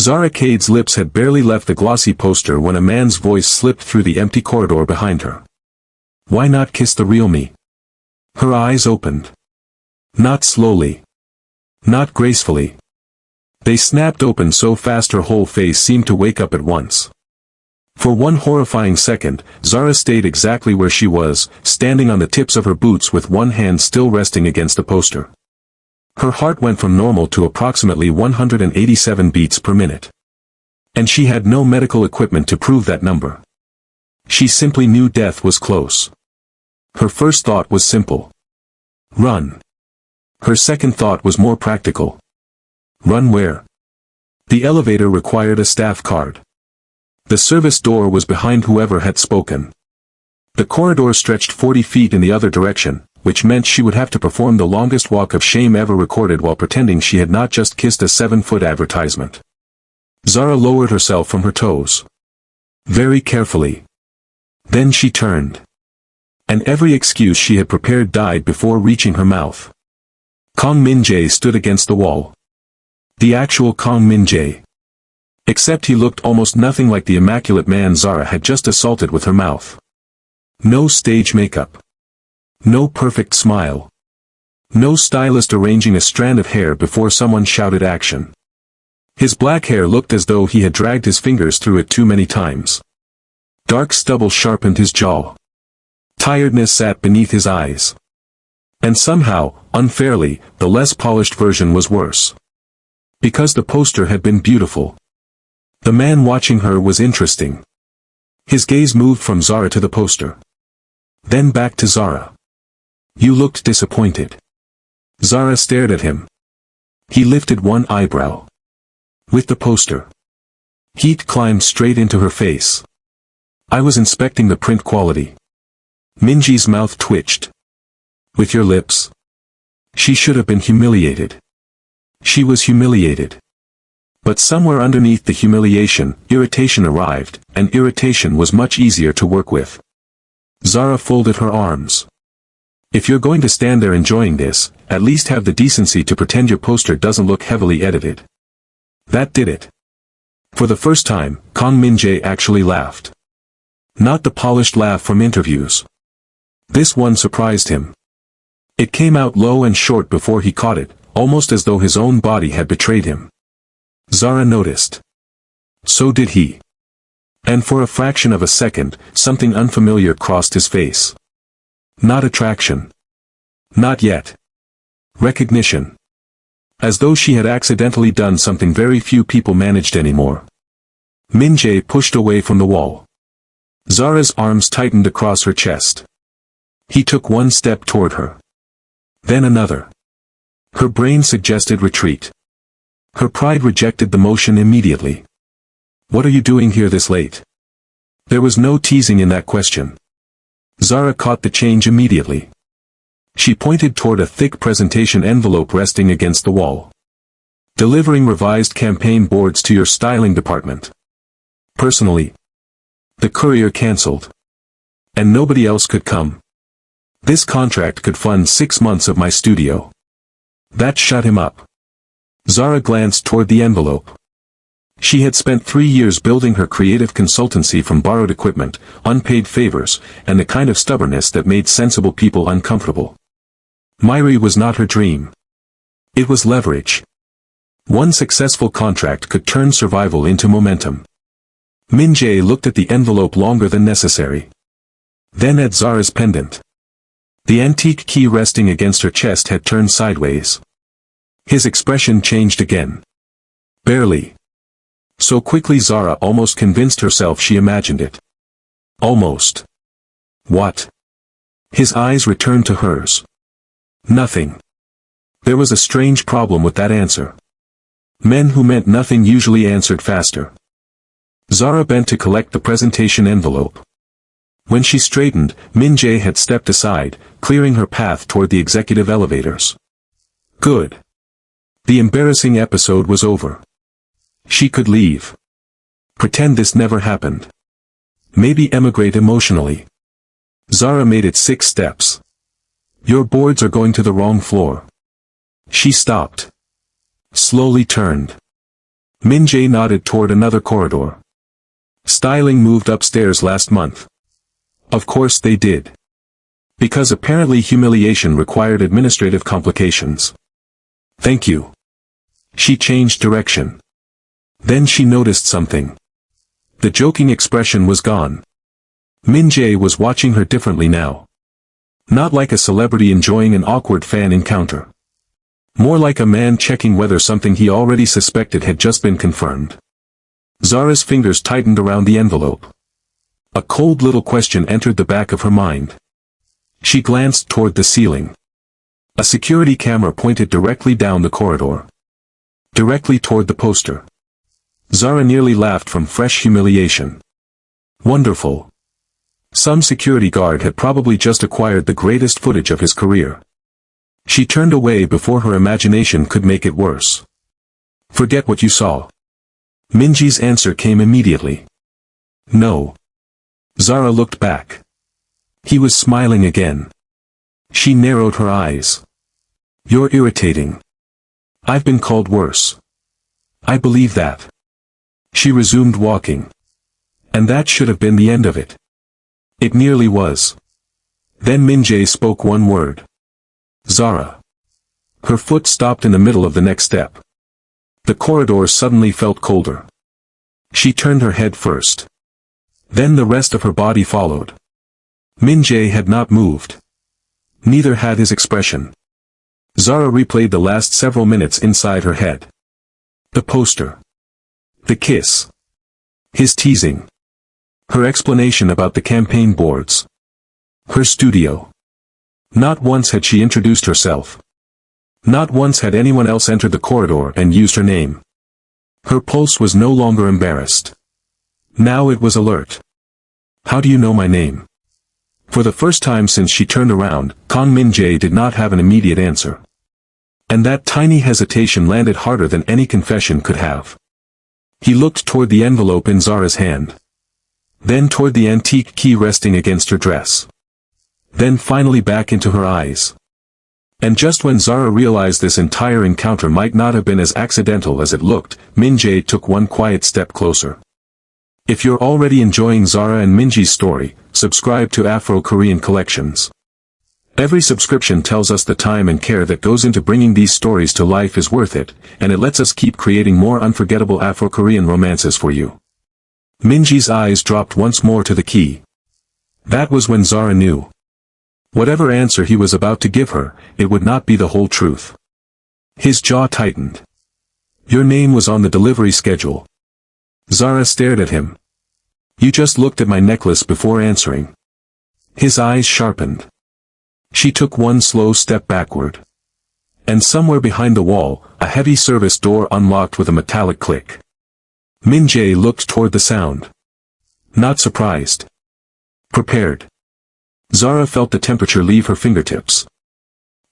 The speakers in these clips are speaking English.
Zara Cade's lips had barely left the glossy poster when a man's voice slipped through the empty corridor behind her. Why not kiss the real me? Her eyes opened. Not slowly. Not gracefully. They snapped open so fast her whole face seemed to wake up at once. For one horrifying second, Zara stayed exactly where she was, standing on the tips of her boots with one hand still resting against the poster. Her heart went from normal to approximately 187 beats per minute. And she had no medical equipment to prove that number. She simply knew death was close. Her first thought was simple. Run. Her second thought was more practical. Run where? The elevator required a staff card. The service door was behind whoever had spoken. The corridor stretched 40 feet in the other direction, which meant she would have to perform the longest walk of shame ever recorded while pretending she had not just kissed a 7-foot advertisement. Zara lowered herself from her toes. Very carefully. Then she turned. And every excuse she had prepared died before reaching her mouth. Kong Min-jae stood against the wall. The actual Kong Min-jae. Except he looked almost nothing like the immaculate man Zara had just assaulted with her mouth. No stage makeup. No perfect smile. No stylist arranging a strand of hair before someone shouted action. His black hair looked as though he had dragged his fingers through it too many times. Dark stubble sharpened his jaw. Tiredness sat beneath his eyes. And somehow, unfairly, the less polished version was worse. Because the poster had been beautiful. The man watching her was interesting. His gaze moved from Zara to the poster. Then back to Zara. You looked disappointed. Zara stared at him. He lifted one eyebrow. With the poster. Heat climbed straight into her face. I was inspecting the print quality. Minji's mouth twitched. With your lips? She should have been humiliated. She was humiliated. But somewhere underneath the humiliation, irritation arrived, and irritation was much easier to work with. Zara folded her arms. If you're going to stand there enjoying this, at least have the decency to pretend your poster doesn't look heavily edited. That did it. For the first time, Kong Min-jae actually laughed. Not the polished laugh from interviews. This one surprised him. It came out low and short before he caught it, almost as though his own body had betrayed him. Zara noticed. So did he. And for a fraction of a second, something unfamiliar crossed his face. Not attraction. Not yet. Recognition. As though she had accidentally done something very few people managed anymore. Min-jae pushed away from the wall. Zara's arms tightened across her chest. He took one step toward her. Then another. Her brain suggested retreat. Her pride rejected the motion immediately. What are you doing here this late? There was no teasing in that question. Zara caught the change immediately. She pointed toward a thick presentation envelope resting against the wall. Delivering revised campaign boards to your styling department. Personally. The courier cancelled. And nobody else could come. This contract could fund 6 months of my studio. That shut him up. Zara glanced toward the envelope. She had spent 3 years building her creative consultancy from borrowed equipment, unpaid favors, and the kind of stubbornness that made sensible people uncomfortable. Myri was not her dream. It was leverage. One successful contract could turn survival into momentum. Min-jae looked at the envelope longer than necessary. Then at Zara's pendant. The antique key resting against her chest had turned sideways. His expression changed again. Barely. So quickly Zara almost convinced herself she imagined it. Almost. What? His eyes returned to hers. Nothing. There was a strange problem with that answer. Men who meant nothing usually answered faster. Zara bent to collect the presentation envelope. When she straightened, Min-jae had stepped aside, clearing her path toward the executive elevators. Good. The embarrassing episode was over. She could leave. Pretend this never happened. Maybe emigrate emotionally. Zara made it 6 steps. Your boards are going to the wrong floor. She stopped. Slowly turned. Min-jae nodded toward another corridor. Styling moved upstairs last month. Of course they did. Because apparently humiliation required administrative complications. Thank you. She changed direction. Then she noticed something. The joking expression was gone. Min-jae was watching her differently now. Not like a celebrity enjoying an awkward fan encounter. More like a man checking whether something he already suspected had just been confirmed. Zara's fingers tightened around the envelope. A cold little question entered the back of her mind. She glanced toward the ceiling. A security camera pointed directly down the corridor. Directly toward the poster. Zara nearly laughed from fresh humiliation. Wonderful. Some security guard had probably just acquired the greatest footage of his career. She turned away before her imagination could make it worse. Forget what you saw. Min-jae's answer came immediately. No. Zara looked back. He was smiling again. She narrowed her eyes. You're irritating. I've been called worse. I believe that. She resumed walking. And that should have been the end of it. It nearly was. Then Min-jae spoke one word. Zara. Her foot stopped in the middle of the next step. The corridor suddenly felt colder. She turned her head first. Then the rest of her body followed. Min-jae had not moved. Neither had his expression. Zara replayed the last several minutes inside her head. The poster. The kiss. His teasing. Her explanation about the campaign boards. Her studio. Not once had she introduced herself. Not once had anyone else entered the corridor and used her name. Her pulse was no longer embarrassed. Now it was alert. How do you know my name? For the first time since she turned around, Kang Min-jae did not have an immediate answer. And that tiny hesitation landed harder than any confession could have. He looked toward the envelope in Zara's hand. Then toward the antique key resting against her dress. Then finally back into her eyes. And just when Zara realized this entire encounter might not have been as accidental as it looked, Min-jae took one quiet step closer. If you're already enjoying Zara and Min-jae's story, subscribe to Afro-Korean Collections. Every subscription tells us the time and care that goes into bringing these stories to life is worth it, and it lets us keep creating more unforgettable Afro-Korean romances for you. Min-jae's eyes dropped once more to the key. That was when Zara knew. Whatever answer he was about to give her, it would not be the whole truth. His jaw tightened. Your name was on the delivery schedule. Zara stared at him. You just looked at my necklace before answering. His eyes sharpened. She took one slow step backward. And somewhere behind the wall, a heavy service door unlocked with a metallic click. Min-jae looked toward the sound. Not surprised. Prepared. Zara felt the temperature leave her fingertips.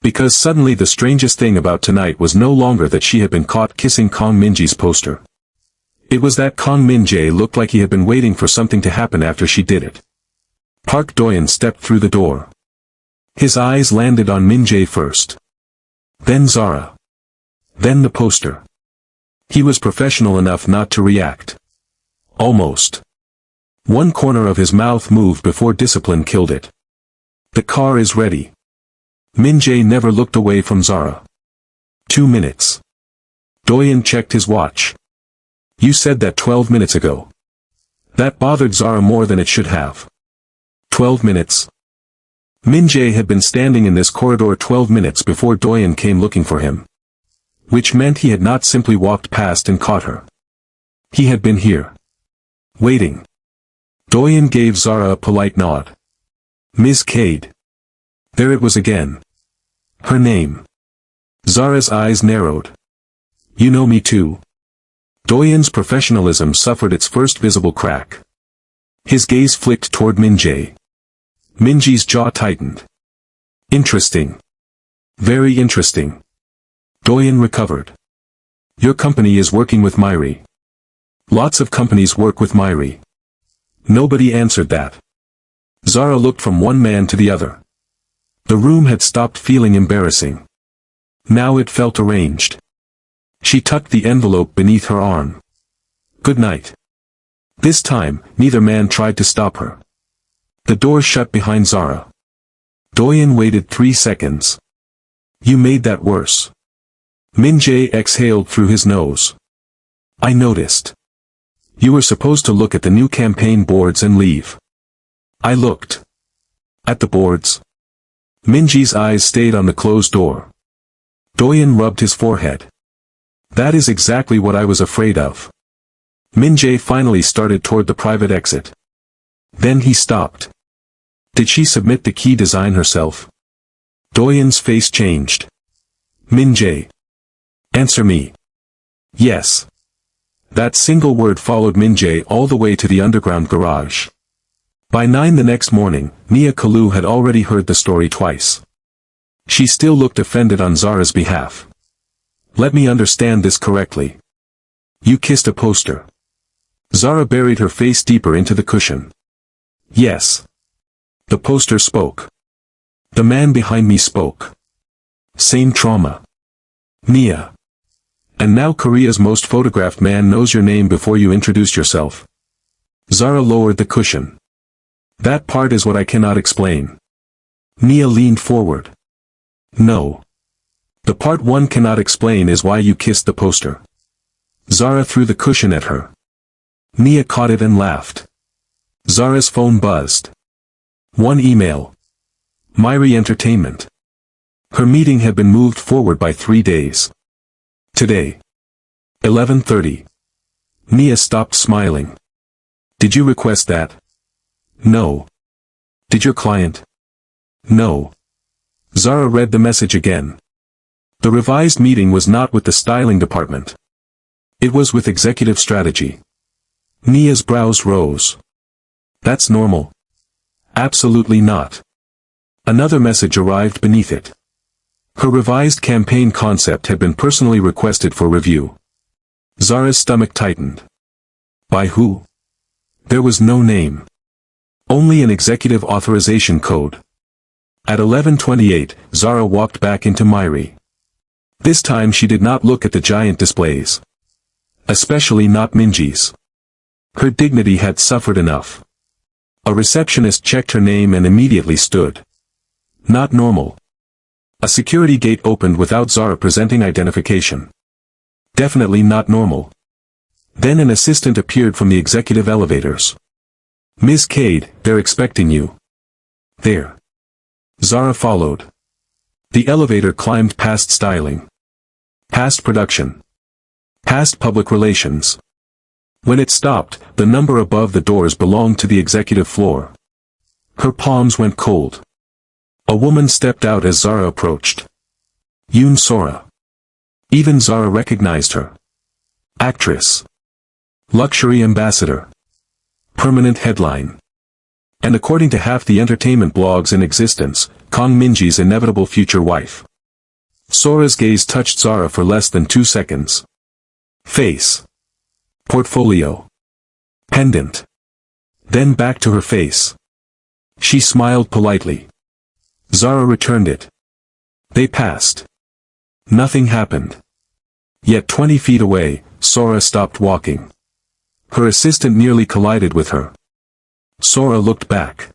Because suddenly the strangest thing about tonight was no longer that she had been caught kissing Kang Min-jae's poster. It was that Kang Min-jae looked like he had been waiting for something to happen after she did it. Park Do-yeon stepped through the door. His eyes landed on Min-jae first. Then Zara. Then the poster. He was professional enough not to react. Almost. One corner of his mouth moved before discipline killed it. The car is ready. Min-jae never looked away from Zara. 2 minutes. Do-yeon checked his watch. You said that 12 minutes ago. That bothered Zara more than it should have. 12 minutes. Min-jae had been standing in this corridor 12 minutes before Do-yeon came looking for him. Which meant he had not simply walked past and caught her. He had been here. Waiting. Do-yeon gave Zara a polite nod. Ms. Cade. There it was again. Her name. Zara's eyes narrowed. You know me too. Do-yeon's professionalism suffered its first visible crack. His gaze flicked toward Min-jae. Min-jae's jaw tightened. Interesting. Very interesting. Do-yeon recovered. Your company is working with Myri. Lots of companies work with Myri. Nobody answered that. Zara looked from one man to the other. The room had stopped feeling embarrassing. Now it felt arranged. She tucked the envelope beneath her arm. Good night. This time, neither man tried to stop her. The door shut behind Zara. Doyen waited 3 seconds. You made that worse. Min-jae exhaled through his nose. I noticed. You were supposed to look at the new campaign boards and leave. I looked. At the boards. Min-jae's eyes stayed on the closed door. Doyen rubbed his forehead. That is exactly what I was afraid of. Min-jae finally started toward the private exit. Then he stopped. Did she submit the key design herself? Doyen's face changed. Min-jae. Answer me. Yes. That single word followed Min-jae all the way to the underground garage. By 9 the next morning, Nia Kalu had already heard the story twice. She still looked offended on Zara's behalf. Let me understand this correctly. You kissed a poster. Zara buried her face deeper into the cushion. Yes. The poster spoke. The man behind me spoke. Same trauma. Nia. And now Korea's most photographed man knows your name before you introduced yourself. Zara lowered the cushion. That part is what I cannot explain. Nia leaned forward. No. The part one cannot explain is why you kissed the poster. Zara threw the cushion at her. Nia caught it and laughed. Zara's phone buzzed. One email. Myri Entertainment. Her meeting had been moved forward by 3 days. Today. 11:30. Nia stopped smiling. Did you request that? No. Did your client? No. Zara read the message again. The revised meeting was not with the styling department. It was with executive strategy. Nia's brows rose. That's normal. Absolutely not. Another message arrived beneath it. Her revised campaign concept had been personally requested for review. Zara's stomach tightened. By who? There was no name. Only an executive authorization code. At 11:28, Zara walked back into Myri. This time she did not look at the giant displays. Especially not Min-jae's. Her dignity had suffered enough. A receptionist checked her name and immediately stood. Not normal. A security gate opened without Zara presenting identification. Definitely not normal. Then an assistant appeared from the executive elevators. Ms. Cade, they're expecting you. There. Zara followed. The elevator climbed past styling. Past production. Past public relations. When it stopped, the number above the doors belonged to the executive floor. Her palms went cold. A woman stepped out as Zara approached. Yoon Sora. Even Zara recognized her. Actress. Luxury ambassador. Permanent headline. And according to half the entertainment blogs in existence, Kang Min-jae's inevitable future wife. Sora's gaze touched Zara for less than 2 seconds. Face. Portfolio. Pendant. Then back to her face. She smiled politely. Zara returned it. They passed. Nothing happened. Yet 20 feet away, Sora stopped walking. Her assistant nearly collided with her. Sora looked back.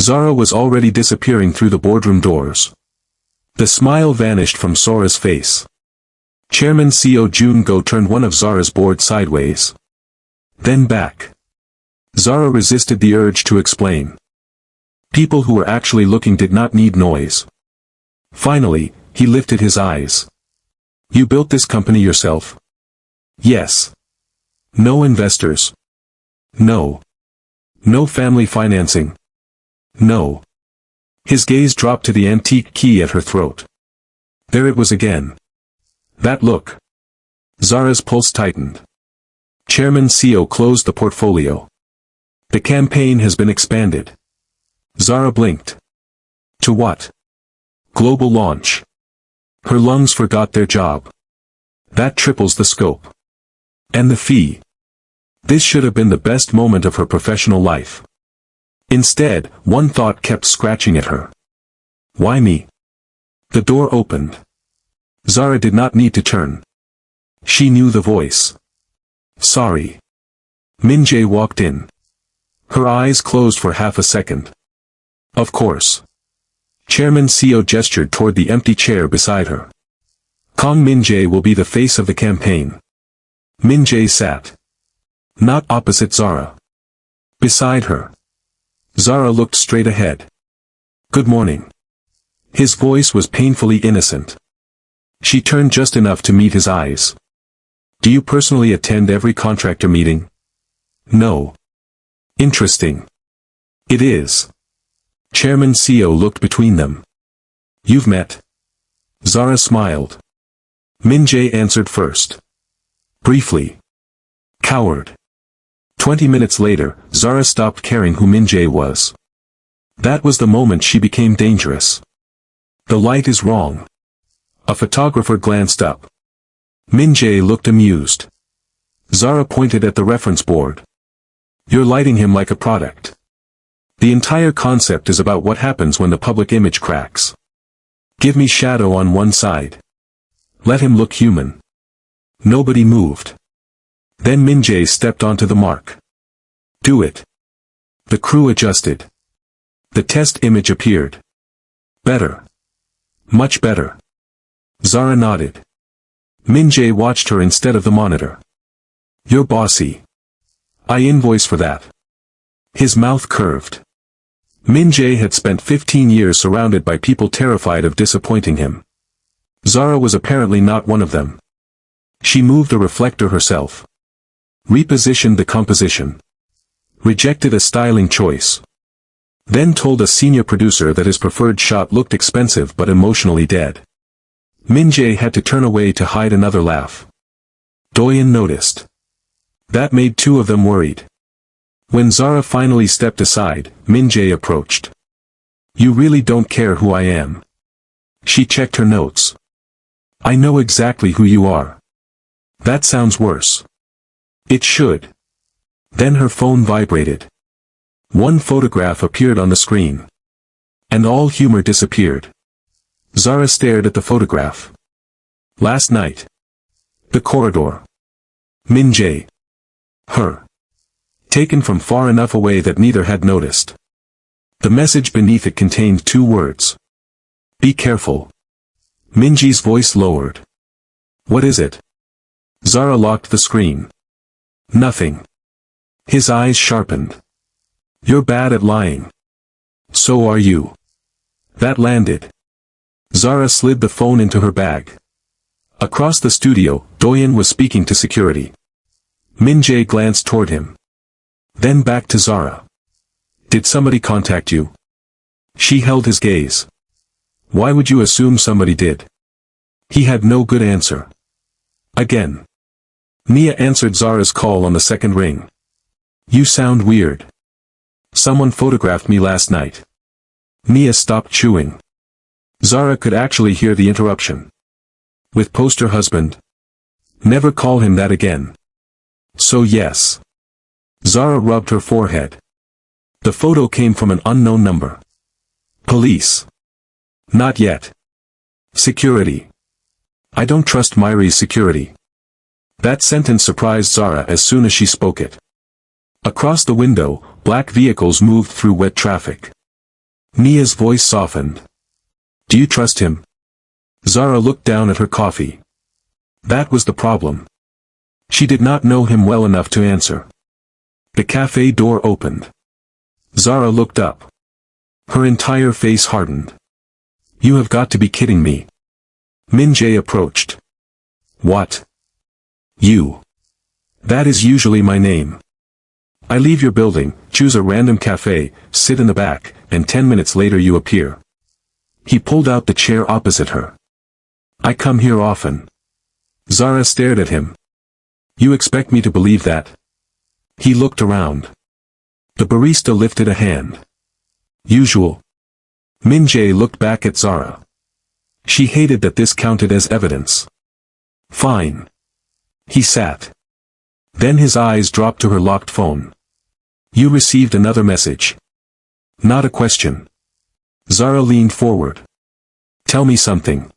Zara was already disappearing through the boardroom doors. The smile vanished from Sora's face. Chairman Seo Jun-go turned one of Zara's board sideways. Then back. Zara resisted the urge to explain. People who were actually looking did not need noise. Finally, he lifted his eyes. You built this company yourself? Yes. No investors? No. No family financing? No. His gaze dropped to the antique key at her throat. There it was again. That look. Zara's pulse tightened. Chairman Seo closed the portfolio. The campaign has been expanded. Zara blinked. To what? Global launch. Her lungs forgot their job. That triples the scope. And the fee. This should have been the best moment of her professional life. Instead, one thought kept scratching at her. Why me? The door opened. Zara did not need to turn. She knew the voice. Sorry. Min Jae walked in. Her eyes closed for half a second. Of course. Chairman Seo gestured toward the empty chair beside her. Kang Min Jae will be the face of the campaign. Min Jae sat. Not opposite Zara. Beside her. Zara looked straight ahead. Good morning. His voice was painfully innocent. She turned just enough to meet his eyes. Do you personally attend every contractor meeting? No. Interesting. It is. Chairman Seo looked between them. You've met? Zara smiled. Min Jae answered first. Briefly. Coward. 20 minutes later, Zara stopped caring who Min Jae was. That was the moment she became dangerous. The light is wrong. A photographer glanced up. Min Jae looked amused. Zara pointed at the reference board. You're lighting him like a product. The entire concept is about what happens when the public image cracks. Give me shadow on one side. Let him look human. Nobody moved. Then Min Jae stepped onto the mark. Do it. The crew adjusted. The test image appeared. Better. Much better. Zara nodded. Min Jae watched her instead of the monitor. You're bossy. I invoice for that. His mouth curved. Min Jae had spent 15 years surrounded by people terrified of disappointing him. Zara was apparently not one of them. She moved a reflector herself. Repositioned the composition. Rejected a styling choice. Then told a senior producer that his preferred shot looked expensive but emotionally dead. Min Jae had to turn away to hide another laugh. Doyen noticed. That made two of them worried. When Zara finally stepped aside, Min Jae approached. You really don't care who I am. She checked her notes. I know exactly who you are. That sounds worse. It should. Then her phone vibrated. One photograph appeared on the screen. And all humor disappeared. Zara stared at the photograph. Last night. The corridor. Min Jae. Her. Taken from far enough away that neither had noticed. The message beneath it contained two words. Be careful. Min Jae's voice lowered. What is it? Zara locked the screen. Nothing. His eyes sharpened. You're bad at lying. So are you. That landed. Zara slid the phone into her bag. Across the studio, Doyen was speaking to security. Min Jae glanced toward him. Then back to Zara. Did somebody contact you? She held his gaze. Why would you assume somebody did? He had no good answer. Again. Nia answered Zara's call on the second ring. You sound weird. Someone photographed me last night. Nia stopped chewing. Zara could actually hear the interruption. With poster husband? Never call him that again. So yes. Zara rubbed her forehead. The photo came from an unknown number. Police. Not yet. Security. I don't trust Myri's security. That sentence surprised Zara as soon as she spoke it. Across the window, black vehicles moved through wet traffic. Nia's voice softened. Do you trust him? Zara looked down at her coffee. That was the problem. She did not know him well enough to answer. The cafe door opened. Zara looked up. Her entire face hardened. You have got to be kidding me. Min Jae approached. What? You. That is usually my name. I leave your building, choose a random cafe, sit in the back, and 10 minutes later you appear. He pulled out the chair opposite her. I come here often. Zara stared at him. You expect me to believe that? He looked around. The barista lifted a hand. Usual. Min Jae looked back at Zara. She hated that this counted as evidence. Fine. He sat. Then his eyes dropped to her locked phone. You received another message. Not a question. Zara leaned forward. Tell me something.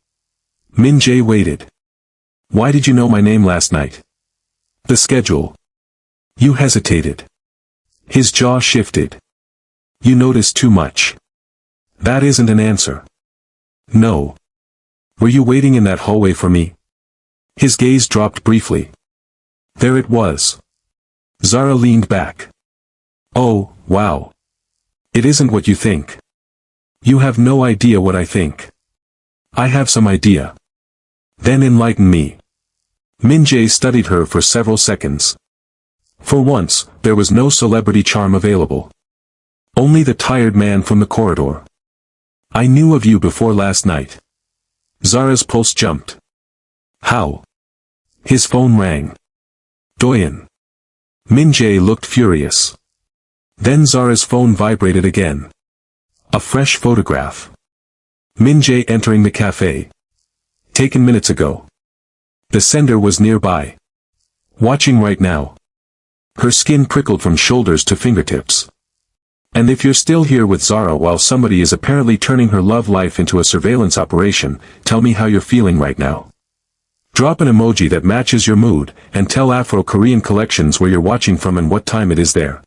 Min Jae waited. Why did you know my name last night? The schedule. You hesitated. His jaw shifted. You noticed too much. That isn't an answer. No. Were you waiting in that hallway for me? His gaze dropped briefly. There it was. Zara leaned back. Oh, wow. It isn't what you think. You have no idea what I think. I have some idea. Then enlighten me. Min-jae studied her for several seconds. For once, there was no celebrity charm available. Only the tired man from the corridor. I knew of you before last night. Zara's pulse jumped. How? His phone rang. Doyen. Min-jae looked furious. Then Zara's phone vibrated again. A fresh photograph. Min-jae entering the cafe. Taken minutes ago. The sender was nearby. Watching right now. Her skin prickled from shoulders to fingertips. And if you're still here with Zara while somebody is apparently turning her love life into a surveillance operation, tell me how you're feeling right now. Drop an emoji that matches your mood, and tell Afro-Korean Collections where you're watching from and what time it is there.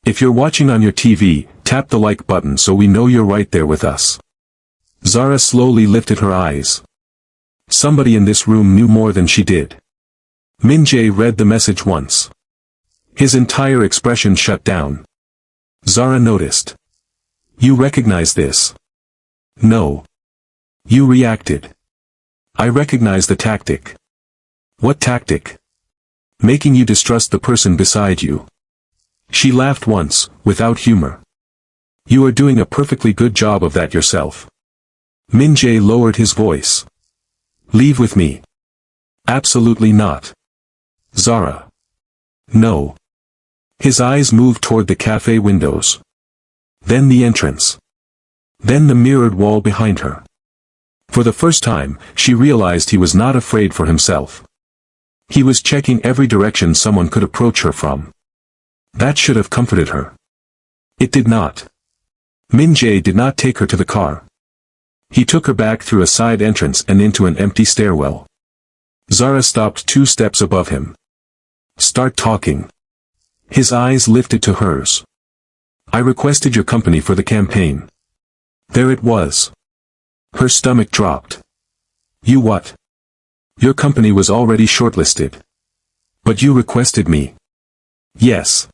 If you're watching on your TV, tap the like button so we know you're right there with us. Zara slowly lifted her eyes. Somebody in this room knew more than she did. Min-jae read the message once. His entire expression shut down. Zara noticed. You recognize this? No. You reacted. I recognize the tactic. What tactic? Making you distrust the person beside you. She laughed once, without humor. You are doing a perfectly good job of that yourself. Min-jae lowered his voice. Leave with me. Absolutely not. Zara. No. His eyes moved toward the cafe windows. Then the entrance. Then the mirrored wall behind her. For the first time, she realized he was not afraid for himself. He was checking every direction someone could approach her from. That should have comforted her. It did not. Min-jae did not take her to the car. He took her back through a side entrance and into an empty stairwell. Zara stopped 2 steps above him. Start talking. His eyes lifted to hers. I requested your company for the campaign. There it was. Her stomach dropped. You what? Your company was already shortlisted. But you requested me. Yes.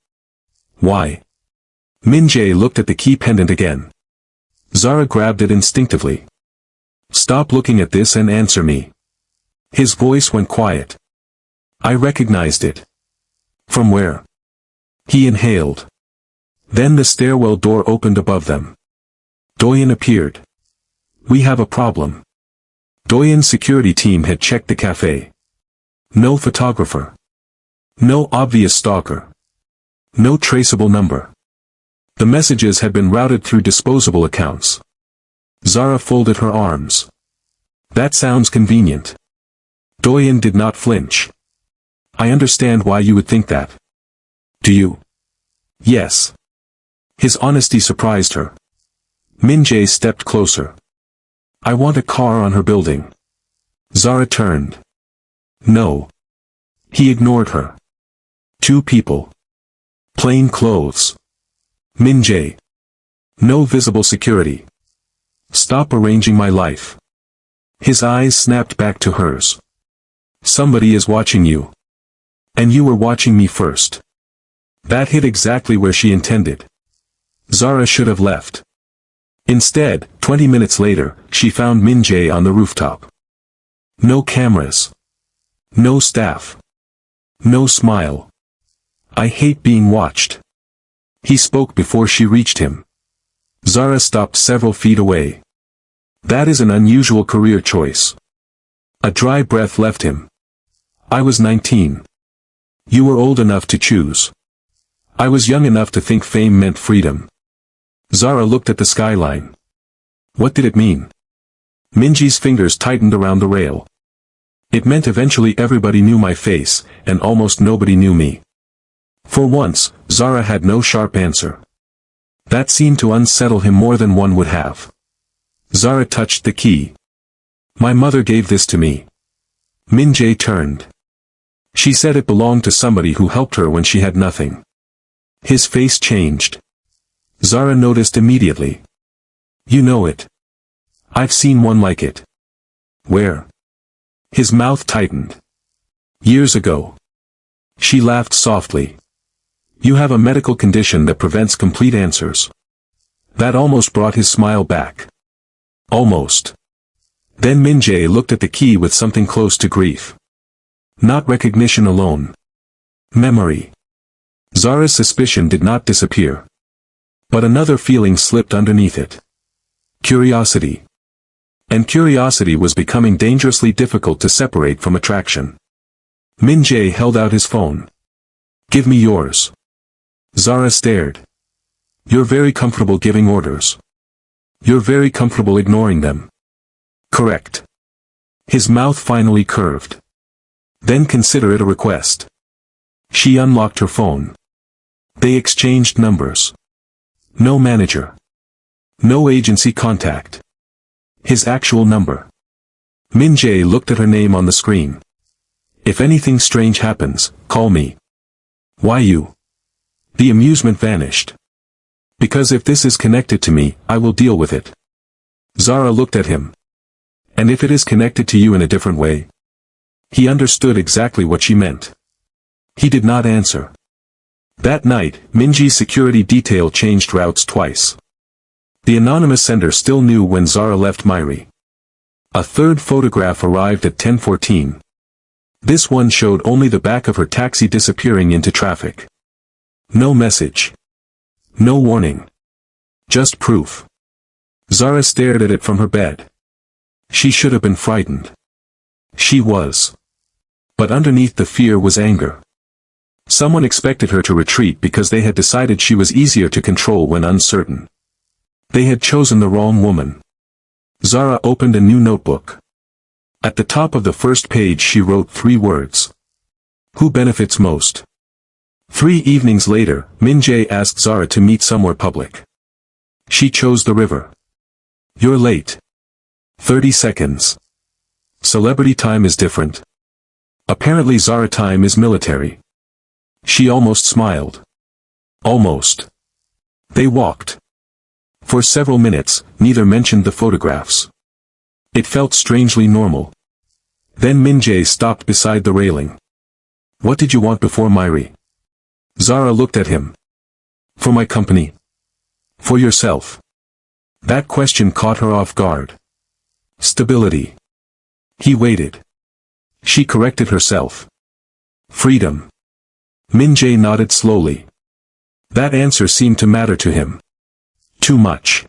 Why? Min-jae looked at the key pendant again. Zara grabbed it instinctively. Stop looking at this and answer me. His voice went quiet. I recognized it. From where? He inhaled. Then the stairwell door opened above them. Doyen appeared. We have a problem. Doyen's security team had checked the cafe. No photographer. No obvious stalker. No traceable number. The messages had been routed through disposable accounts. Zara folded her arms. That sounds convenient. Doyen did not flinch. I understand why you would think that. Do you? Yes. His honesty surprised her. Min-jae stepped closer. I want a car on her building. Zara turned. No. He ignored her. 2 people. Plain clothes. Min-jae. No visible security. Stop arranging my life. His eyes snapped back to hers. Somebody is watching you. And you were watching me first. That hit exactly where she intended. Zara should have left. Instead, 20 minutes later, she found Min-jae on the rooftop. No cameras. No staff. No smile. I hate being watched. He spoke before she reached him. Zara stopped several feet away. That is an unusual career choice. A dry breath left him. I was 19. You were old enough to choose. I was young enough to think fame meant freedom. Zara looked at the skyline. What did it mean? Min-jae's fingers tightened around the rail. It meant eventually everybody knew my face, and almost nobody knew me. For once, Zara had no sharp answer. That seemed to unsettle him more than one would have. Zara touched the key. My mother gave this to me. Min-jae turned. She said it belonged to somebody who helped her when she had nothing. His face changed. Zara noticed immediately. You know it. I've seen one like it. Where? His mouth tightened. Years ago. She laughed softly. You have a medical condition that prevents complete answers. That almost brought his smile back. Almost. Then Min-jae looked at the key with something close to grief. Not recognition alone. Memory. Zara's suspicion did not disappear. But another feeling slipped underneath it. Curiosity. And curiosity was becoming dangerously difficult to separate from attraction. Min-jae held out his phone. Give me yours. Zara stared. You're very comfortable giving orders. You're very comfortable ignoring them. Correct. His mouth finally curved. Then consider it a request. She unlocked her phone. They exchanged numbers. No manager. No agency contact. His actual number. Min-jae looked at her name on the screen. If anything strange happens, call me. Why you? The amusement vanished. Because if this is connected to me, I will deal with it. Zara looked at him. And if it is connected to you in a different way? He understood exactly what she meant. He did not answer. That night, Min-jae's security detail changed routes twice. The anonymous sender still knew when Zara left Myri. A third photograph arrived at 10:14. This one showed only the back of her taxi disappearing into traffic. No message. No warning. Just proof. Zara stared at it from her bed. She should have been frightened. She was. But underneath the fear was anger. Someone expected her to retreat because they had decided she was easier to control when uncertain. They had chosen the wrong woman. Zara opened a new notebook. At the top of the first page she wrote 3 words. Who benefits most? 3 evenings later, Min-jae asked Zara to meet somewhere public. She chose the river. You're late. 30 seconds. Celebrity time is different. Apparently Zara time is military. She almost smiled. Almost. They walked. For several minutes, neither mentioned the photographs. It felt strangely normal. Then Min-jae stopped beside the railing. What did you want before Myri? Zara looked at him. For my company. For yourself. That question caught her off guard. Stability. He waited. She corrected herself. Freedom. Min-jae nodded slowly. That answer seemed to matter to him. Too much.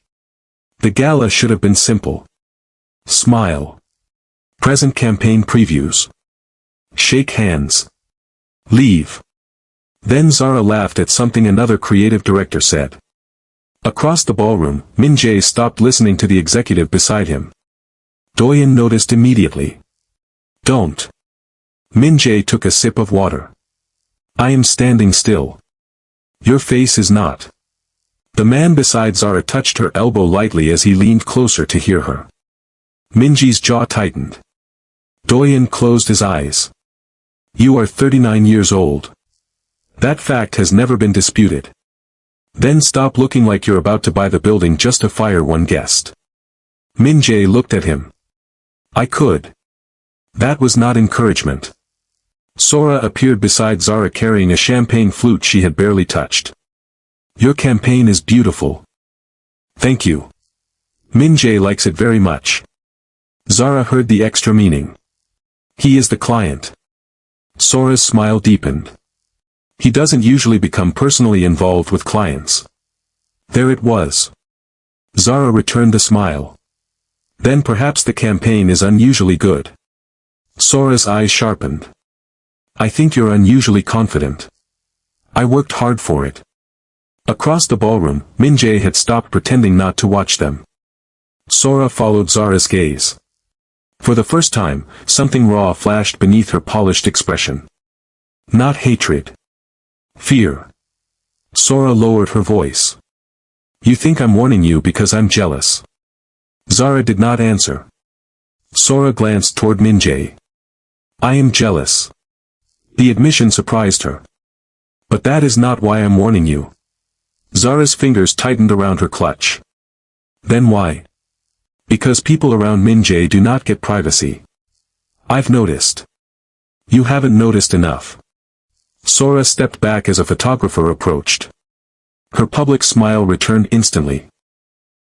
The gala should have been simple. Smile. Present campaign previews. Shake hands. Leave. Then Zara laughed at something another creative director said. Across the ballroom, Min-jae stopped listening to the executive beside him. Doyen noticed immediately. Don't. Min-jae took a sip of water. I am standing still. Your face is not. The man beside Zara touched her elbow lightly as he leaned closer to hear her. Min-jae's jaw tightened. Doyen closed his eyes. You are 39 years old. That fact has never been disputed. Then stop looking like you're about to buy the building just to fire one guest. Min-jae looked at him. I could. That was not encouragement. Sora appeared beside Zara carrying a champagne flute she had barely touched. Your campaign is beautiful. Thank you. Min-jae likes it very much. Zara heard the extra meaning. He is the client. Sora's smile deepened. He doesn't usually become personally involved with clients. There it was. Zara returned the smile. Then perhaps the campaign is unusually good. Sora's eyes sharpened. I think you're unusually confident. I worked hard for it. Across the ballroom, Min-jae had stopped pretending not to watch them. Sora followed Zara's gaze. For the first time, something raw flashed beneath her polished expression. Not hatred. Fear. Sora lowered her voice. You think I'm warning you because I'm jealous. Zara did not answer. Sora glanced toward Min-jae. I am jealous. The admission surprised her. But that is not why I'm warning you. Zara's fingers tightened around her clutch. Then why? Because people around Min-jae do not get privacy. I've noticed. You haven't noticed enough. Sora stepped back as a photographer approached. Her public smile returned instantly.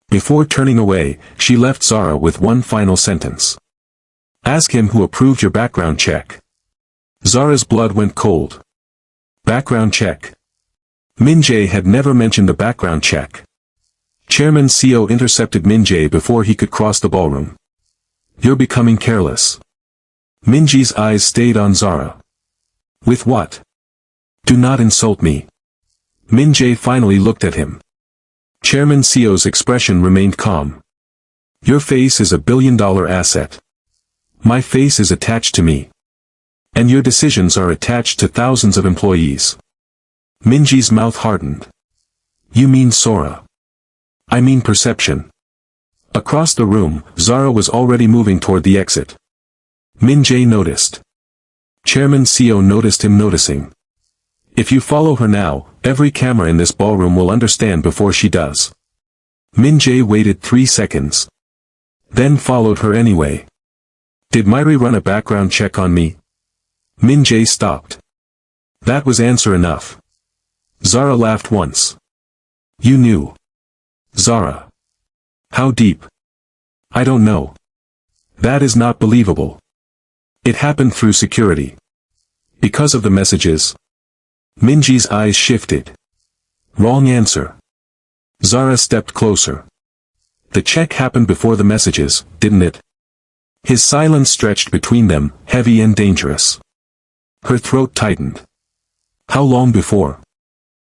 Before turning away, she left Zara with one final sentence. Ask him who approved your background check. Zara's blood went cold. Background check. Min-jae had never mentioned a background check. Chairman Seo intercepted Min-jae before he could cross the ballroom. You're becoming careless. Min-jae's eyes stayed on Zara. With what? Do not insult me. Min-jae finally looked at him. Chairman Seo's expression remained calm. Your face is a billion-dollar asset. My face is attached to me. And your decisions are attached to thousands of employees. Min-jae's mouth hardened. You mean Sora? I mean perception. Across the room, Zara was already moving toward the exit. Min-jae noticed. Chairman Seo noticed him noticing. If you follow her now, every camera in this ballroom will understand before she does. Min-jae waited 3 seconds. Then followed her anyway. Did Myri run a background check on me? Min-jae stopped. That was answer enough. Zara laughed once. You knew. Zara. How deep? I don't know. That is not believable. It happened through security. Because of the messages. Min-jae's eyes shifted. Wrong answer. Zara stepped closer. The check happened before the messages, didn't it? His silence stretched between them, heavy and dangerous. Her throat tightened. How long before?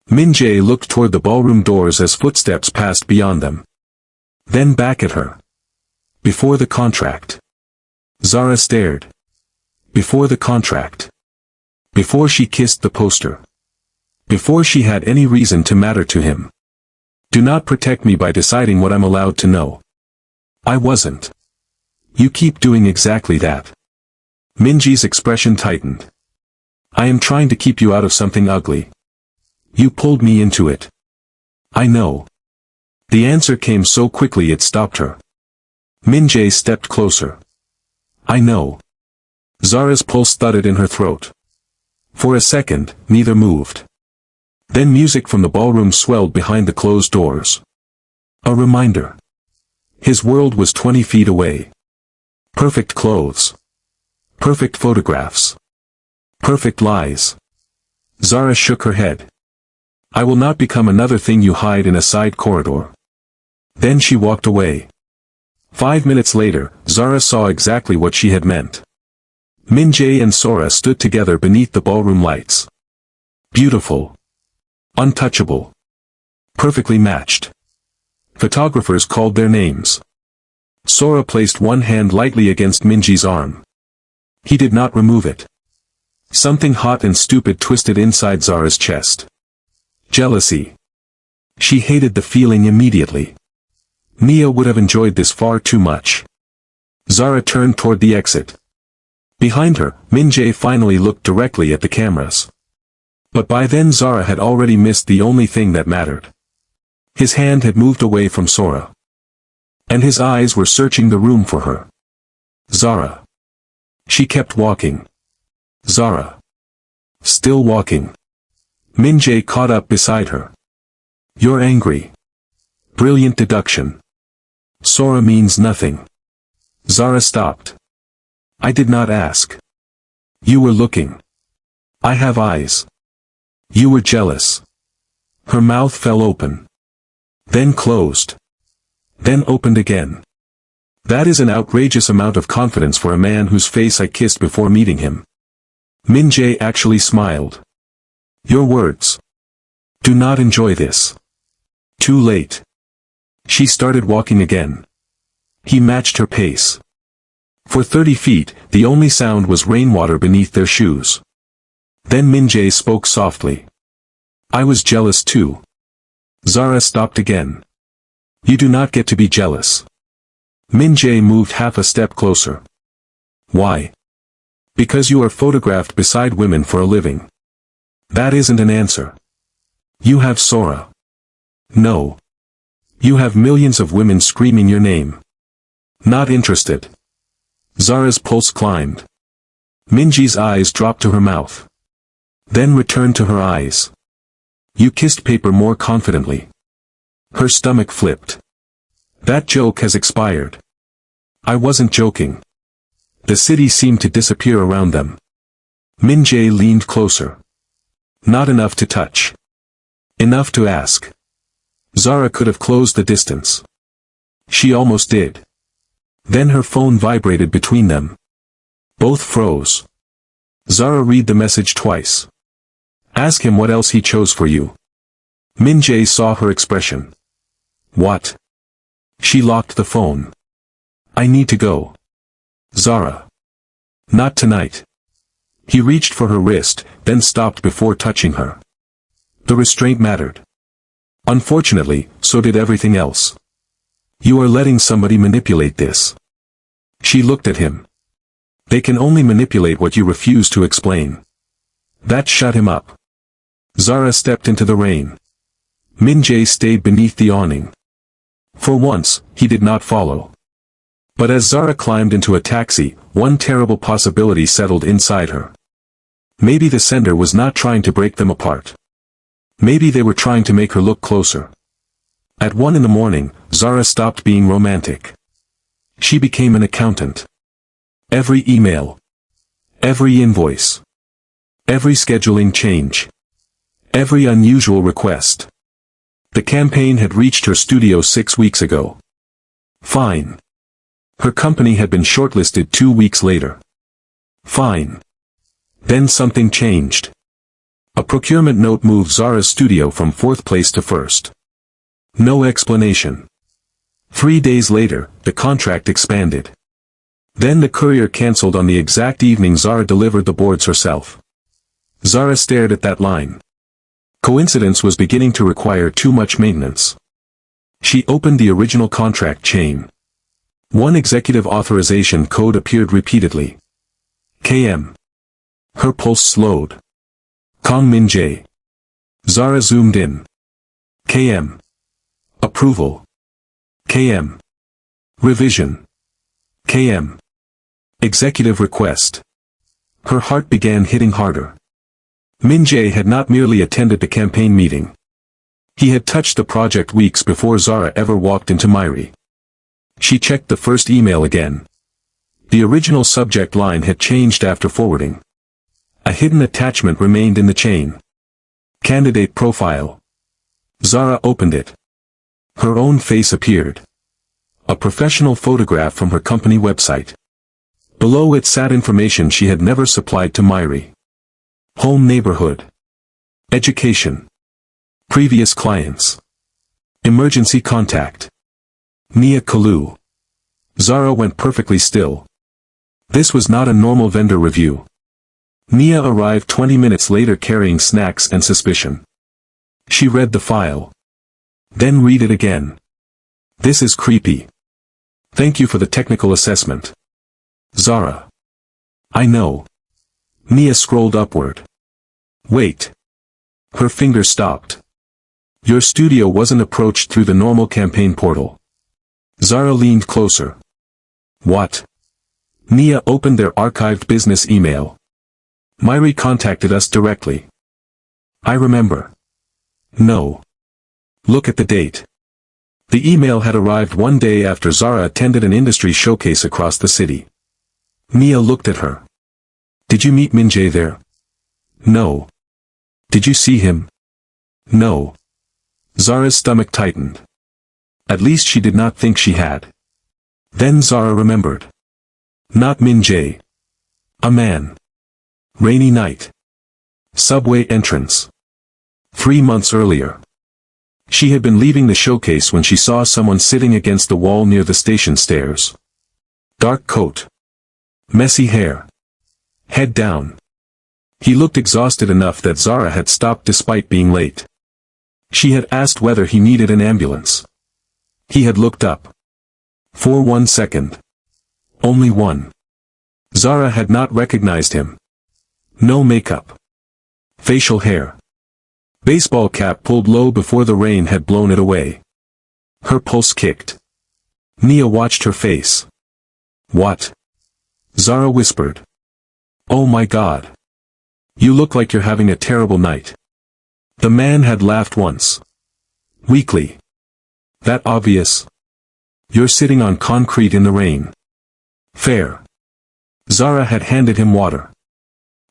Min-jae looked toward the ballroom doors as footsteps passed beyond them. Then back at her. Before the contract. Zara stared. Before the contract. Before she kissed the poster. Before she had any reason to matter to him. Do not protect me by deciding what I'm allowed to know. I wasn't. You keep doing exactly that. Min-jae's expression tightened. I am trying to keep you out of something ugly. You pulled me into it. I know. The answer came so quickly it stopped her. Min-jae stepped closer. I know. Zara's pulse thudded in her throat. For a second, neither moved. Then music from the ballroom swelled behind the closed doors. A reminder. His world was 20 feet away. Perfect clothes. Perfect photographs. Perfect lies. Zara shook her head. I will not become another thing you hide in a side corridor. Then she walked away. 5 minutes later, Zara saw exactly what she had meant. Min-jae and Sora stood together beneath the ballroom lights. Beautiful. Untouchable. Perfectly matched. Photographers called their names. Sora placed one hand lightly against Min-jae's arm. He did not remove it. Something hot and stupid twisted inside Zara's chest. Jealousy. She hated the feeling immediately. Mia would have enjoyed this far too much. Zara turned toward the exit. Behind her, Min-jae finally looked directly at the cameras. But by then Zara had already missed the only thing that mattered. His hand had moved away from Sora. And his eyes were searching the room for her. Zara. She kept walking. Zara. Still walking. Min-jae caught up beside her. You're angry. Brilliant deduction. Sora means nothing. Zara stopped. I did not ask. You were looking. I have eyes. You were jealous. Her mouth fell open. Then closed. Then opened again. That is an outrageous amount of confidence for a man whose face I kissed before meeting him. Min-jae actually smiled. Your words. Do not enjoy this. Too late. She started walking again. He matched her pace. For 30 feet, the only sound was rainwater beneath their shoes. Then Min-jae spoke softly. I was jealous too. Zara stopped again. You do not get to be jealous. Min-jae moved half a step closer. Why? Because you are photographed beside women for a living. That isn't an answer. You have Sora. No. You have millions of women screaming your name. Not interested. Zara's pulse climbed. Minji's eyes dropped to her mouth. Then returned to her eyes. You kissed paper more confidently. Her stomach flipped. That joke has expired. I wasn't joking. The city seemed to disappear around them. Minjae leaned closer. Not enough to touch. Enough to ask. Zara could have closed the distance. She almost did. Then her phone vibrated between them. Both froze. Zara read the message twice. Ask him what else he chose for you. Minjae saw her expression. What? She locked the phone. I need to go. Zara. Not tonight. He reached for her wrist, then stopped before touching her. The restraint mattered. Unfortunately, so did everything else. You are letting somebody manipulate this. She looked at him. They can only manipulate what you refuse to explain. That shut him up. Zara stepped into the rain. Minjae stayed beneath the awning. For once, he did not follow. But as Zara climbed into a taxi, one terrible possibility settled inside her. Maybe the sender was not trying to break them apart. Maybe they were trying to make her look closer. At 1 in the morning, Zara stopped being romantic. She became an accountant. Every email. Every invoice. Every scheduling change. Every unusual request. The campaign had reached her studio 6 weeks ago. Fine. Her company had been shortlisted 2 weeks later. Fine. Then something changed. A procurement note moved Zara's studio from 4th place to 1st. No explanation. 3 days later, the contract expanded. Then the courier cancelled on the exact evening Zara delivered the boards herself. Zara stared at that line. Coincidence was beginning to require too much maintenance. She opened the original contract chain. One executive authorization code appeared repeatedly. KM. Her pulse slowed. Kong Minjae. Zara zoomed in. KM. Approval. KM. Revision. KM. Executive request. Her heart began hitting harder. Minjae had not merely attended the campaign meeting. He had touched the project weeks before Zara ever walked into Myri. She checked the first email again. The original subject line had changed after forwarding. A hidden attachment remained in the chain. Candidate profile. Zara opened it. Her own face appeared. A professional photograph from her company website. Below it sat information she had never supplied to Myri. Home neighborhood. Education. Previous clients. Emergency contact. Nia Kalu. Zara went perfectly still. This was not a normal vendor review. Nia arrived 20 minutes later carrying snacks and suspicion. She read the file. Then read it again. This is creepy. Thank you for the technical assessment. Zara. I know. Nia scrolled upward. Wait. Her finger stopped. Your studio wasn't approached through the normal campaign portal. Zara leaned closer. What? Nia opened their archived business email. Myri contacted us directly. I remember. No. Look at the date. The email had arrived 1 day after Zara attended an industry showcase across the city. Nia looked at her. Did you meet Minjae there? No. Did you see him? No. Zara's stomach tightened. At least she did not think she had. Then Zara remembered. Not Minjae. A man. Rainy night. Subway entrance. 3 months earlier. She had been leaving the showcase when she saw someone sitting against the wall near the station stairs. Dark coat. Messy hair. Head down. He looked exhausted enough that Zara had stopped despite being late. She had asked whether he needed an ambulance. He had looked up. For 1 second. Only one. Zara had not recognized him. No makeup. Facial hair. Baseball cap pulled low before the rain had blown it away. Her pulse kicked. Nia watched her face. What? Zara whispered. Oh my God. You look like you're having a terrible night. The man had laughed once. Weakly. That obvious? You're sitting on concrete in the rain. Fair. Zara had handed him water.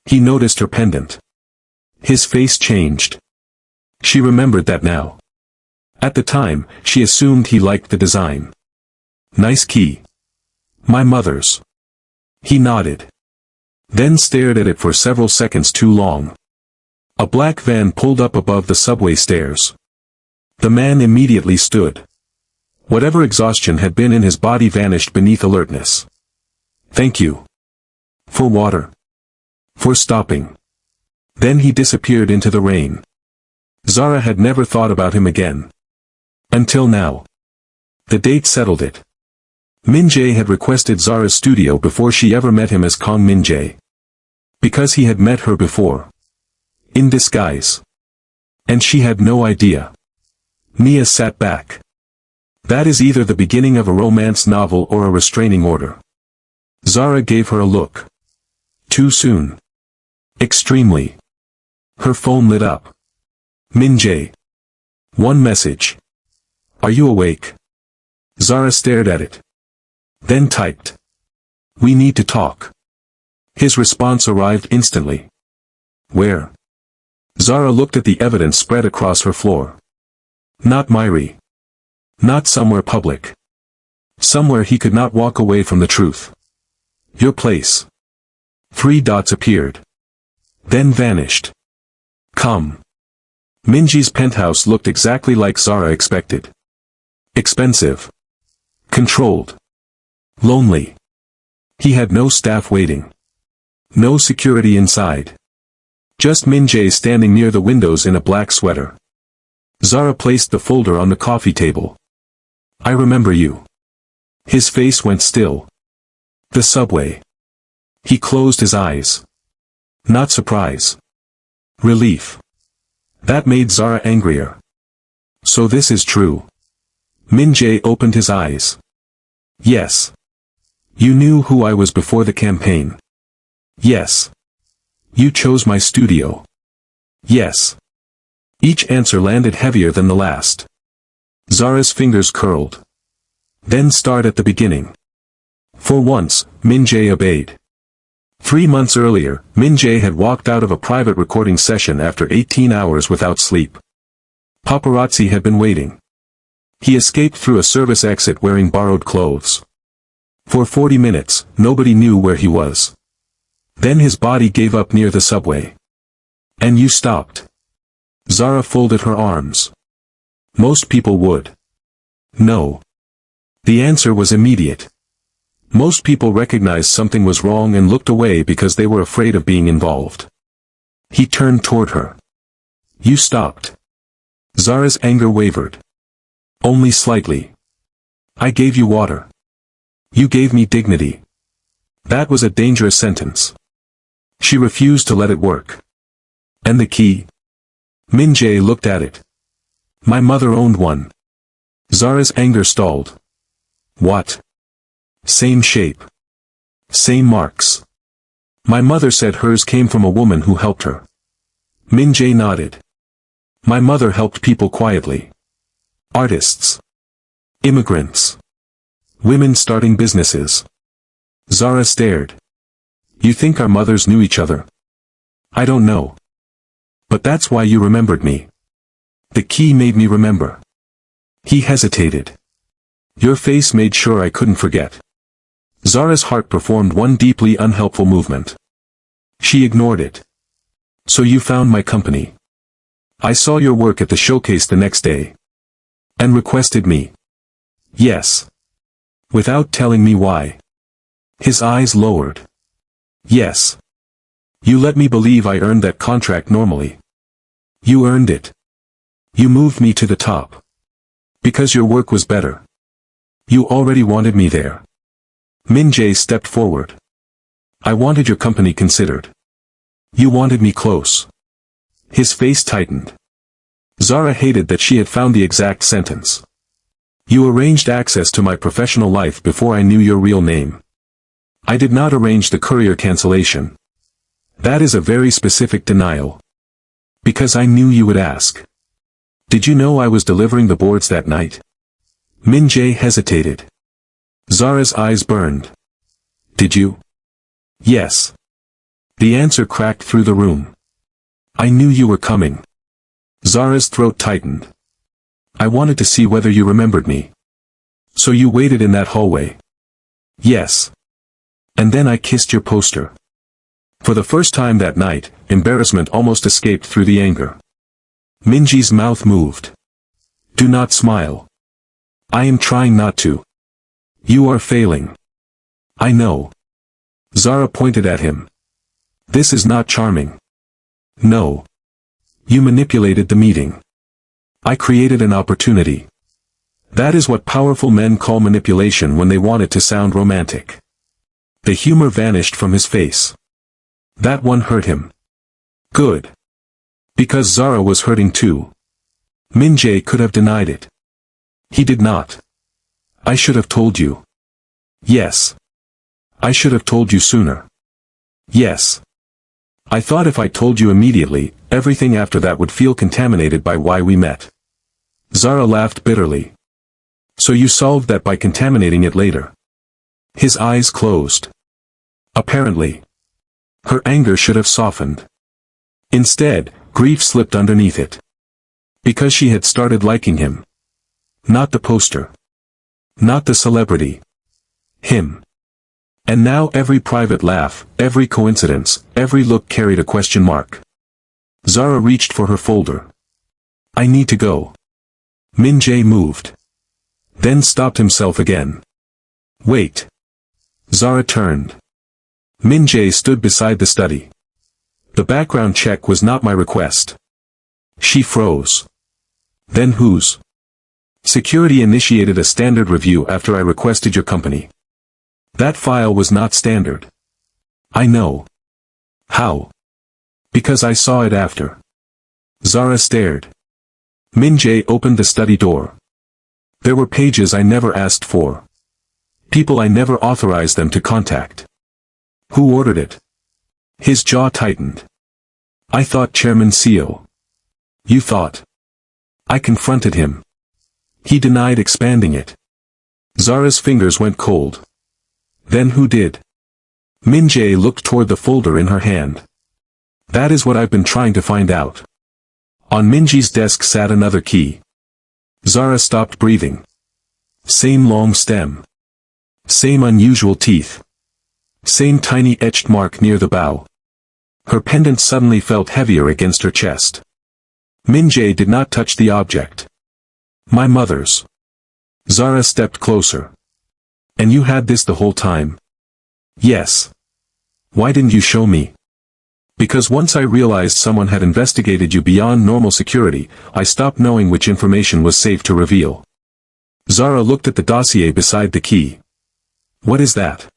He noticed her pendant. His face changed. She remembered that now. At the time, she assumed he liked the design. Nice key. My mother's. He nodded. Then stared at it for several seconds too long. A black van pulled up above the subway stairs. The man immediately stood. Whatever exhaustion had been in his body vanished beneath alertness. Thank you. For water. For stopping. Then he disappeared into the rain. Zara had never thought about him again. Until now. The date settled it. Min-jae had requested Zara's studio before she ever met him as Kong Min-jae. Because he had met her before. In disguise. And she had no idea. Nia sat back. That is either the beginning of a romance novel or a restraining order. Zara gave her a look. Too soon. Extremely. Her phone lit up. Min-jae. One message. Are you awake? Zara stared at it. Then typed. We need to talk. His response arrived instantly. Where? Zara looked at the evidence spread across her floor. Not Myri. Not somewhere public. Somewhere he could not walk away from the truth. Your place. 3 dots appeared. Then vanished. Come. Minji's penthouse looked exactly like Zara expected. Expensive. Controlled. Lonely. He had no staff waiting. No security inside. Just Min-jae standing near the windows in a black sweater. Zara placed the folder on the coffee table. I remember you. His face went still. The subway. He closed his eyes. Not surprise. Relief. That made Zara angrier. So this is true. Min-jae opened his eyes. Yes. You knew who I was before the campaign. Yes. You chose my studio. Yes. Each answer landed heavier than the last. Zara's fingers curled. Then start at the beginning. For once, Min-jae obeyed. 3 months earlier, Min-jae had walked out of a private recording session after 18 hours without sleep. Paparazzi had been waiting. He escaped through a service exit wearing borrowed clothes. For 40 minutes, nobody knew where he was. Then his body gave up near the subway. And you stopped. Zara folded her arms. Most people would. No. The answer was immediate. Most people recognized something was wrong and looked away because they were afraid of being involved. He turned toward her. You stopped. Zara's anger wavered. Only slightly. I gave you water. You gave me dignity. That was a dangerous sentence. She refused to let it work. And the key? Min-jae looked at it. My mother owned one. Zara's anger stalled. What? Same shape. Same marks. My mother said hers came from a woman who helped her. Min-jae nodded. My mother helped people quietly. Artists. Immigrants. Women starting businesses. Zara stared. You think our mothers knew each other? I don't know. But that's why you remembered me. The key made me remember. He hesitated. Your face made sure I couldn't forget. Zara's heart performed one deeply unhelpful movement. She ignored it. So you found my company. I saw your work at the showcase the next day. And requested me. Yes. Without telling me why. His eyes lowered. Yes. You let me believe I earned that contract normally. You earned it. You moved me to the top. Because your work was better. You already wanted me there. Min-jae stepped forward. I wanted your company considered. You wanted me close. His face tightened. Zara hated that she had found the exact sentence. You arranged access to my professional life before I knew your real name. I did not arrange the courier cancellation. That is a very specific denial. Because I knew you would ask. Did you know I was delivering the boards that night? Min Jae hesitated. Zara's eyes burned. Did you? Yes. The answer cracked through the room. I knew you were coming. Zara's throat tightened. I wanted to see whether you remembered me. So you waited in that hallway? Yes. And then I kissed your poster. For the first time that night, embarrassment almost escaped through the anger. Minji's mouth moved. Do not smile. I am trying not to. You are failing. I know. Zara pointed at him. This is not charming. No. You manipulated the meeting. I created an opportunity. That is what powerful men call manipulation when they want it to sound romantic. The humor vanished from his face. That one hurt him. Good. Because Zara was hurting too. Min Jae could have denied it. He did not. I should have told you. Yes. I should have told you sooner. Yes. I thought if I told you immediately, everything after that would feel contaminated by why we met. Zara laughed bitterly. So you solved that by contaminating it later. His eyes closed. Apparently. Her anger should have softened. Instead, grief slipped underneath it. Because she had started liking him. Not the poster. Not the celebrity. Him. And now every private laugh, every coincidence, every look carried a question mark. Zara reached for her folder. I need to go. Min Jae moved. Then stopped himself again. Wait. Zara turned. Min Jae stood beside the study. The background check was not my request. She froze. Then whose? Security initiated a standard review after I requested your company. That file was not standard. I know. How? Because I saw it after. Zara stared. Min Jae opened the study door. There were pages I never asked for. People I never authorized them to contact. Who ordered it? His jaw tightened. I thought Chairman Seo. You thought. I confronted him. He denied expanding it. Zara's fingers went cold. Then who did? Min Jae looked toward the folder in her hand. That is what I've been trying to find out. On Minji's desk sat another key. Zara stopped breathing. Same long stem. Same unusual teeth. Same tiny etched mark near the bow. Her pendant suddenly felt heavier against her chest. Min Jae did not touch the object. My mother's. Zara stepped closer. And you had this the whole time? Yes. Why didn't you show me? Because once I realized someone had investigated you beyond normal security, I stopped knowing which information was safe to reveal. Zara looked at the dossier beside the key. What is that?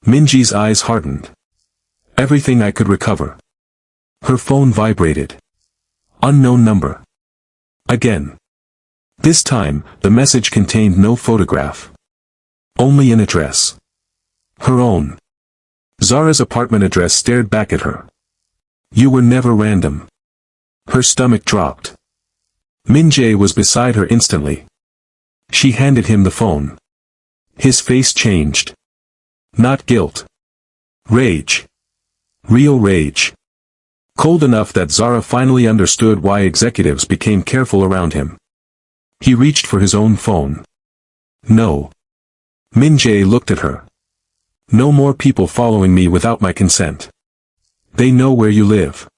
Minji's eyes hardened. Everything I could recover. Her phone vibrated. Unknown number. Again. This time, the message contained no photograph. Only an address. Her own. Zara's apartment address stared back at her. You were never random. Her stomach dropped. Min Jae was beside her instantly. She handed him the phone. His face changed. Not guilt. Rage. Real rage. Cold enough that Zara finally understood why executives became careful around him. He reached for his own phone. No. Min Jae looked at her. No more people following me without my consent. They know where you live.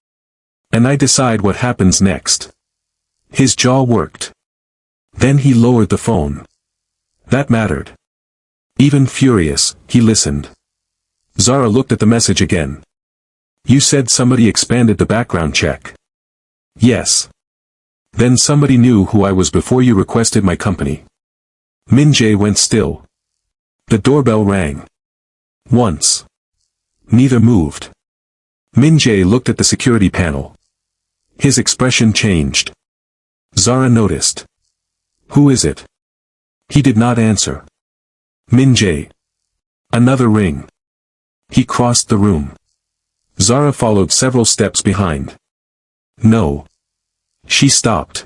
And I decide what happens next. His jaw worked. Then he lowered the phone. That mattered. Even furious, he listened. Zara looked at the message again. You said somebody expanded the background check. Yes. Then somebody knew who I was before you requested my company. Min Jae went still. The doorbell rang. Once. Neither moved. Min-jae looked at the security panel. His expression changed. Zara noticed. Who is it? He did not answer. Min-jae. Another ring. He crossed the room. Zara followed several steps behind. No. She stopped.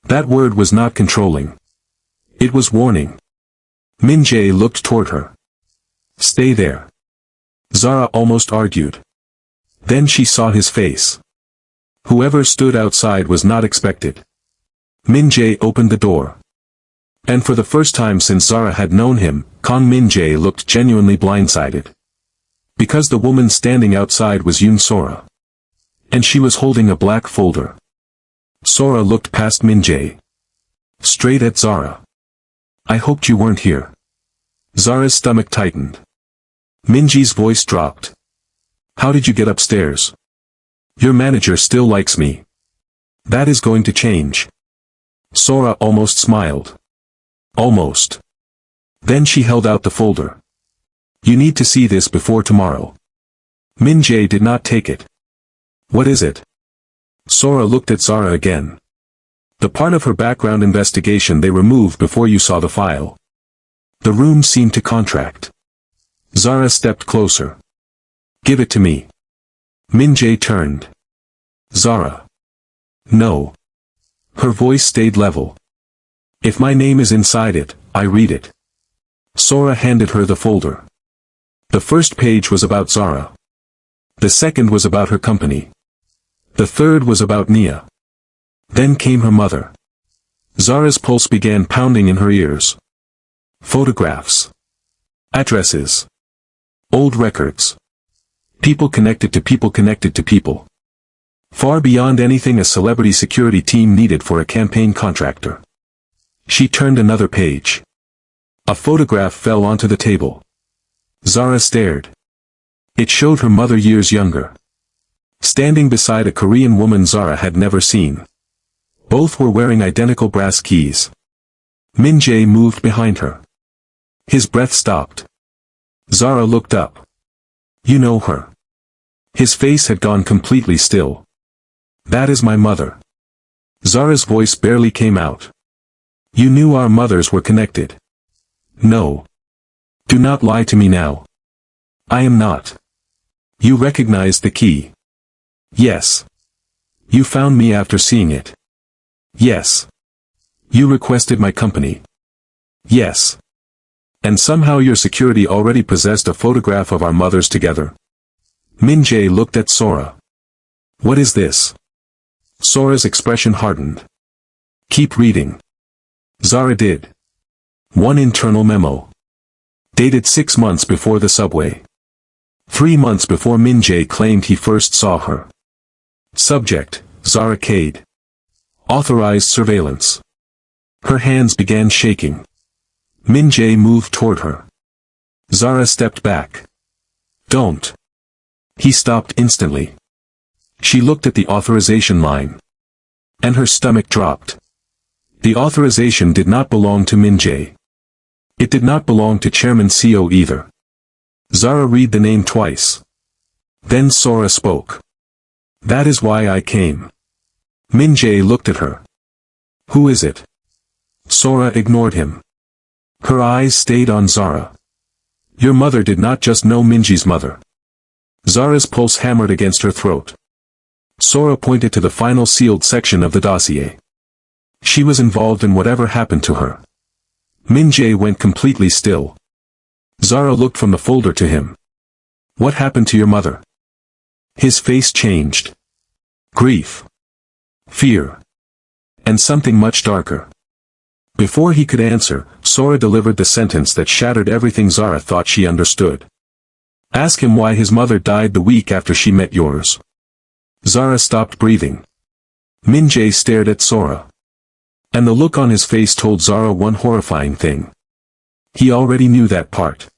That word was not controlling. It was warning. Min-jae looked toward her. Stay there. Zara almost argued. Then she saw his face. Whoever stood outside was not expected. Min-jae opened the door. And for the first time since Zara had known him, Kang Min-jae looked genuinely blindsided. Because the woman standing outside was Yoon Sora. And she was holding a black folder. Sora looked past Min-jae. Straight at Zara. I hoped you weren't here. Zara's stomach tightened. Min-jae's voice dropped. How did you get upstairs? Your manager still likes me. That is going to change. Sora almost smiled. Almost. Then she held out the folder. You need to see this before tomorrow. Min-jae did not take it. What is it? Sora looked at Zara again. The part of her background investigation they removed before you saw the file. The room seemed to contract. Zara stepped closer. Give it to me. Min-jae turned. Zara. No. Her voice stayed level. If my name is inside it, I read it. Sora handed her the folder. The first page was about Zara. The second was about her company. The third was about Nia. Then came her mother. Zara's pulse began pounding in her ears. Photographs. Addresses. Old records. People connected to people connected to people. Far beyond anything a celebrity security team needed for a campaign contractor. She turned another page. A photograph fell onto the table. Zara stared. It showed her mother years younger. Standing beside a Korean woman Zara had never seen. Both were wearing identical brass keys. Min-jae moved behind her. His breath stopped. Zara looked up. You know her. His face had gone completely still. That is my mother. Zara's voice barely came out. You knew our mothers were connected. No. Do not lie to me now. I am not. You recognized the key. Yes. You found me after seeing it. Yes. You requested my company. Yes. And somehow your security already possessed a photograph of our mothers together. Min-jae looked at Sora. What is this? Sora's expression hardened. Keep reading. Zara did. One internal memo. Dated 6 months before the subway. 3 months before Min-jae claimed he first saw her. Subject, Zara Cade. Authorized surveillance. Her hands began shaking. Min-jae moved toward her. Zara stepped back. Don't. He stopped instantly. She looked at the authorization line. And her stomach dropped. The authorization did not belong to Min-jae. It did not belong to Chairman Seo either. Zara read the name twice. Then Sora spoke. That is why I came. Min-jae looked at her. Who is it? Sora ignored him. Her eyes stayed on Zara. Your mother did not just know Min-jae's mother. Zara's pulse hammered against her throat. Sora pointed to the final sealed section of the dossier. She was involved in whatever happened to her. Min-jae went completely still. Zara looked from the folder to him. What happened to your mother? His face changed. Grief. Fear. And something much darker. Before he could answer, Sora delivered the sentence that shattered everything Zara thought she understood. Ask him why his mother died the week after she met yours. Zara stopped breathing. Min-jae stared at Sora. And the look on his face told Zara one horrifying thing. He already knew that part.